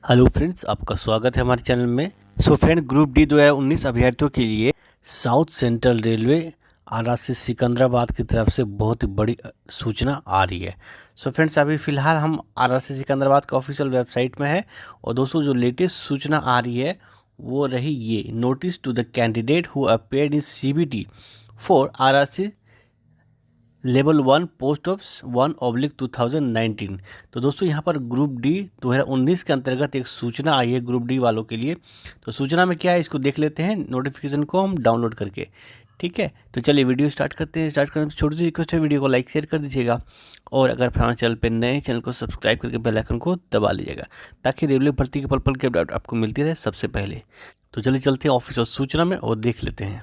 Hello friends, आपका स्वागत है हमारे चैनल में। फ्रेंड, ग्रुप डी 2019 अभ्यर्थियों के लिए south central railway RRC Secunderabad की तरफ से बहुत ही बड़ी सूचना आ रही है। फ्रेंड्स, अभी फ़िलहाल हम आरआरसी सिकंदराबाद का ऑफिशियल वेबसाइट में है और दोस्तों जो लेटेस्ट सूचना आ रही है वो रही ये: notice to the candidate who appeared in CBT for RRC level 1 post of 1/2019। तो दोस्तों यहाँ पर ग्रुप डी 2019 के अंतर्गत एक सूचना आई है ग्रुप डी वालों के लिए। तो सूचना में क्या है, इसको देख लेते हैं नोटिफिकेशन को हम डाउनलोड करके। ठीक है, तो चलिए वीडियो स्टार्ट करते हैं। स्टार्ट करने से छोटी सी रिक्वेस्ट है, वीडियो को लाइक शेयर कर दीजिएगा और अगर हमारे चैनल पर नए चैनल को सब्सक्राइब करके बेल आइकन को दबा लीजिएगा ताकि रेलवे भर्ती के पल पल के अपडेट आपको मिलती रहे सबसे पहले। तो चलिए चलते हैं ऑफिशियल सूचना में और देख लेते हैं।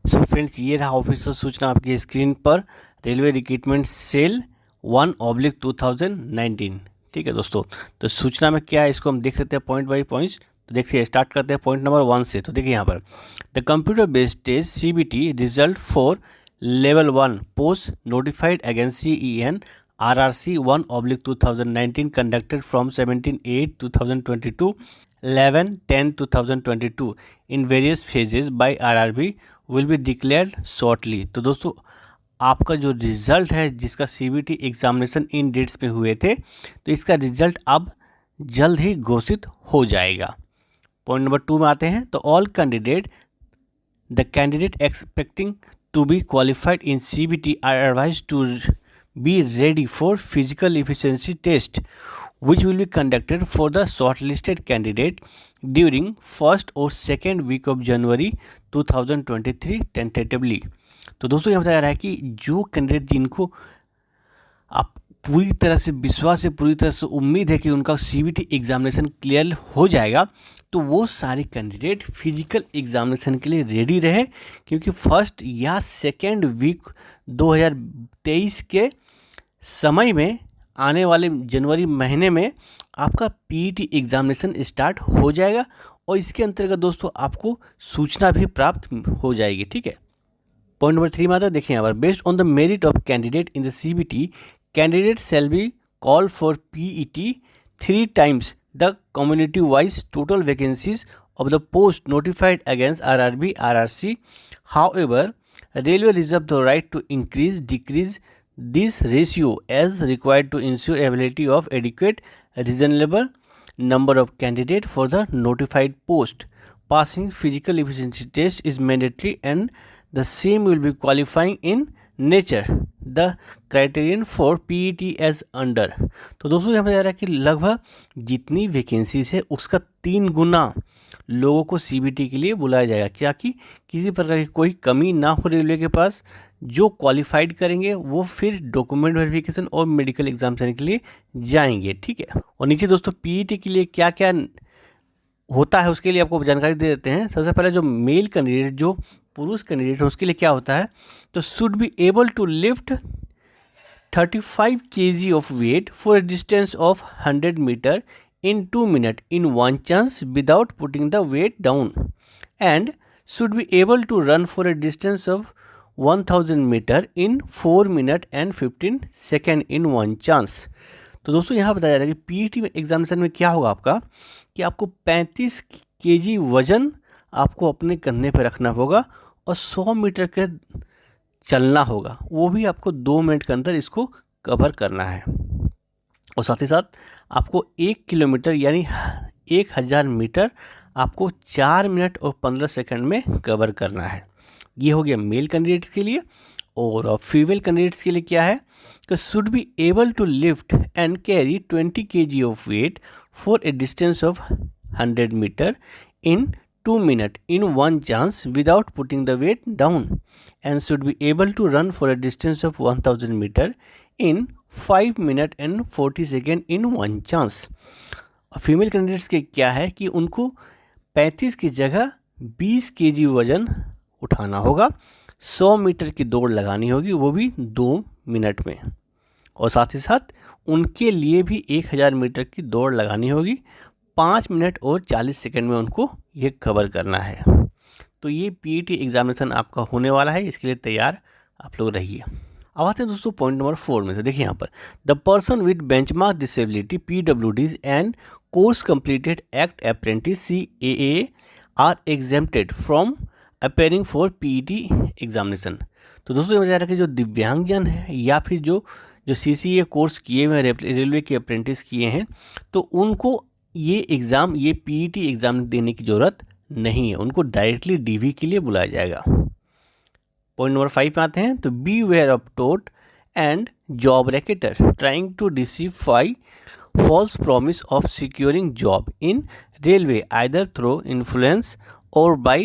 फ्रेंड्स, ये रहा ऑफिशियल सूचना आपकी स्क्रीन पर, रेलवे रिक्रूटमेंट सेल 1/2019। ठीक है दोस्तों, तो सूचना में क्या है इसको हम देख लेते हैं पॉइंट बाई पॉइंट्स। तो देखिए, स्टार्ट करते हैं पॉइंट नंबर 1 से। तो देखिए यहाँ पर, the computer based test CBT result for level 1 post notified against CEN RRC 1/2019 conducted from 17/8/2022 to 11/10/2022 in various phases by RRB will be declared shortly. तो दोस्तों आपका जो रिज़ल्ट है जिसका CBT एग्जामिनेशन इन डेट्स में हुए थे, तो इसका रिज़ल्ट अब जल्द ही घोषित हो जाएगा। पॉइंट नंबर 2 में आते हैं। तो all candidate the candidate expecting to be qualified in CBT are advise to be ready for physical efficiency test which will be conducted for the shortlisted candidate during first or second week of January 2023 tentatively। तो दोस्तों यहाँ बताया रहा है कि जो candidate जिनको आप पूरी तरह से विश्वास है, पूरी तरह से उम्मीद है कि उनका CBT एग्जामिनेशन क्लियर हो जाएगा, तो वो सारे कैंडिडेट फिजिकल एग्जामिनेशन के लिए रेडी रहे, क्योंकि फर्स्ट या सेकेंड वीक 2023 के समय में आने वाले जनवरी महीने में आपका PET एग्जामिनेशन स्टार्ट हो जाएगा और इसके अंतर्गत दोस्तों आपको सूचना भी प्राप्त हो जाएगी। ठीक है, पॉइंट नंबर 3 में आता है। देखिए यहाँ पर, based on the merit of candidate in the CBT candidate shall be call for PET 3 times the community wise total vacancies of the post notified against RRB RRC। However railway reserve the right to increase decrease this ratio as required to ensure availability of adequate reasonable number of candidate for the notified post. Passing physical efficiency test is mandatory and the same will be qualifying in nature. The criterion for PET as under। तो दोस्तों यहाँ पर जा रहा है कि लगभग जितनी वैकेंसीज है उसका 3 गुना लोगों को CBT के लिए बुलाया जाएगा, क्या कि किसी प्रकार की कोई कमी ना हो रेलवे के पास। जो क्वालिफाइड करेंगे वो फिर डॉक्यूमेंट वेरिफिकेशन और मेडिकल एग्जामिनेशन के लिए जाएंगे। ठीक है, और नीचे दोस्तों PET के लिए क्या क्या होता है उसके लिए आपको जानकारी दे देते हैं। सबसे पहले जो मेल कैंडिडेट, जो पुरुष कैंडिडेट है, उसके लिए क्या होता है, तो should be able to lift 35 kg of weight for a distance of 100 metre in 2 minutes in one chance without putting the weight down, and should be able to run for a distance of 1000 meter in 4 minutes and 15 seconds in one chance। तो दोस्तों यहाँ बताया जा रहा है कि PET में examination में क्या होगा आपका, कि आपको 35 kg वजन आपको अपने कंधे पर रखना होगा और 100 मीटर के चलना होगा, वो भी आपको 2 मिनट के अंदर इसको कवर करना है। और साथ ही साथ आपको 1 किलोमीटर यानी 1000 मीटर आपको 4 मिनट और 15 सेकंड में कवर करना है। ये हो गया मेल कैंडिडेट्स के लिए। और फीमेल कैंडिडेट्स के लिए क्या है, कि should be able to lift and carry 20 kg of weight for a distance of 100 metre in 2 minute in one chance without putting the weight down, and should be able to run for a distance of 1000 metre in 5 minute and 40 second in one chance. Female candidates के क्या है कि उनको 35 की जगह 20 kg वजन उठाना होगा, 100 मीटर की दौड़ लगानी होगी, वो भी 2 मिनट में, और साथ ही साथ उनके लिए भी 1000 मीटर की दौड़ लगानी होगी, 5 मिनट और 40 सेकेंड में उनको ये कवर करना है। तो ये PET एग्जामिनेशन आपका होने वाला है, इसके लिए तैयार आप लोग रहिए। अब आते हैं दोस्तों पॉइंट नंबर 4 में से। देखिए यहाँ पर, the person with benchmark disability PWDs and course completed act apprentice CAA are exempted from appearing for PET examination. तो दोस्तों ये बता रहा है कि जो दिव्यांगजन है या फिर जो CCA कोर्स किए हुए रेलवे के अप्रेंटिस किए हैं, तो उनको ये एग्ज़ाम, ये PET एग्ज़ाम देने की ज़रूरत नहीं है, उनको डायरेक्टली DV के लिए बुलाया जाएगा। पॉइंट नंबर 5 पे आते हैं। तो be aware of tout and job racketeer trying to deceive false promise of securing job in railway either through influence or by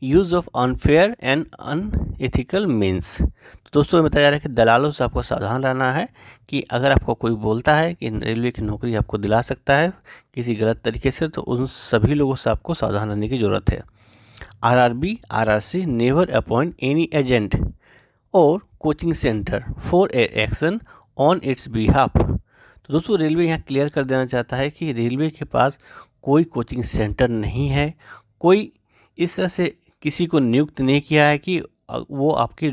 use of unfair and unethical means। तो दोस्तों बताया जा रहा है कि दलालों से आपको सावधान रहना है कि अगर आपको कोई बोलता है कि रेलवे की नौकरी आपको दिला सकता है किसी गलत तरीके से, तो उन सभी लोगों से आपको सावधान रहने की ज़रूरत है। RRB RRC never appoint any agent और coaching centre for action on its behalf. तो दोस्तों रेलवे यहाँ क्लियर कर देना चाहता है कि रेलवे के पास कोई कोचिंग सेंटर नहीं है, कोई इस तरह से किसी को नियुक्त नहीं किया है कि वो आपकी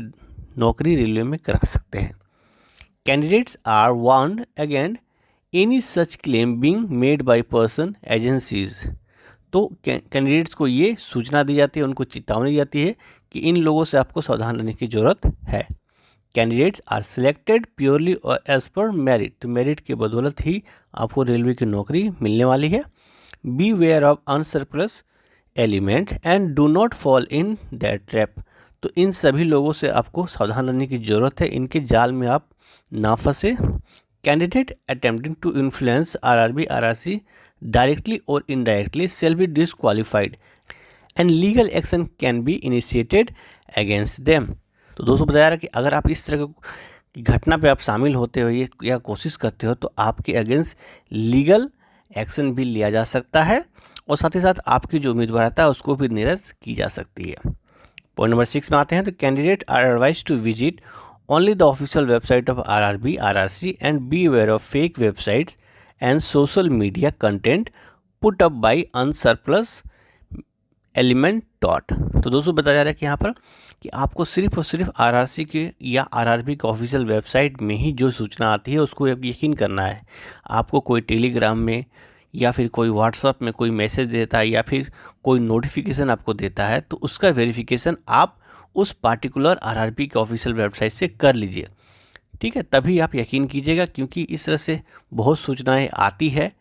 नौकरी रेलवे में करा सकते हैं। Candidates are warned against any such claim being made by person agencies. तो कैंडिडेट्स को ये सूचना दी जाती है, उनको चेतावनी दी जाती है कि इन लोगों से आपको सावधान रहने की ज़रूरत है। Candidates are selected purely as per merit. तो मेरिट के बदौलत ही आपको रेलवे की नौकरी मिलने वाली है। Be aware of unscrupulous element and do not fall in that trap. तो इन सभी लोगों से आपको सावधान रहने की ज़रूरत है, इनके जाल में आप ना फंसे। Candidate attempting to influence RRB RRC directly और indirectly shall be disqualified and legal action can be initiated against them। तो दोस्तों बताया रहा कि अगर आप इस तरह की घटना पे आप शामिल होते हो या कोशिश करते हो, तो आपके अगेंस्ट लीगल एक्शन भी लिया जा सकता है और साथ ही साथ आपकी जो उम्मीदवारता है उसको भी निरस्त की जा सकती है। पॉइंट नंबर 6 में आते हैं। तो candidate are advise to visit only the official website of RRB RRC and be aware of fake websites and social media content put up by unscrupulous element dot. तो दोस्तों बताया जा रहा है कि यहाँ पर कि आपको सिर्फ और सिर्फ RRC के या RRB के ऑफिशियल वेबसाइट में ही जो सूचना आती है उसको यकीन करना है। आपको कोई टेलीग्राम में या फिर कोई व्हाट्सएप में कोई मैसेज देता है या फिर कोई नोटिफिकेशन आपको देता है, तो उसका वेरिफिकेशन आप उस पार्टिकुलर RRB के ऑफिशियल वेबसाइट से कर लीजिए, ठीक है, तभी आप यकीन कीजिएगा। क्योंकि इस तरह से बहुत सूचनाएं आती है,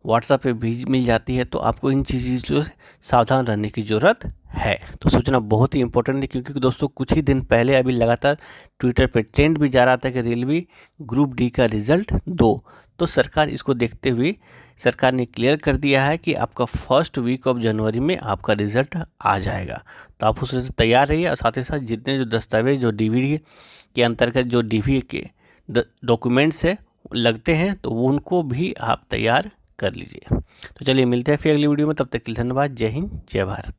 व्हाट्सएप पे भी मिल जाती है, तो आपको इन चीज़ों से सावधान रहने की ज़रूरत है। तो सूचना बहुत ही इंपॉर्टेंट है, क्योंकि दोस्तों कुछ ही दिन पहले अभी लगातार ट्विटर पे ट्रेंड भी जा रहा था कि रेलवे ग्रुप डी का रिजल्ट 2। तो सरकार इसको देखते हुए सरकार ने क्लियर कर दिया है कि आपका फर्स्ट वीक ऑफ जनवरी में आपका रिजल्ट आ जाएगा। तो आप उससे तैयार रहिए और साथ ही साथ जितने जो दस्तावेज जो DV के अंतर्गत जो DV के डॉक्यूमेंट्स है लगते हैं, तो उनको भी आप तैयार कर लीजिए। तो चलिए मिलते हैं फिर अगली वीडियो में, तब तक के लिए धन्यवाद। जय हिंद, जय भारत।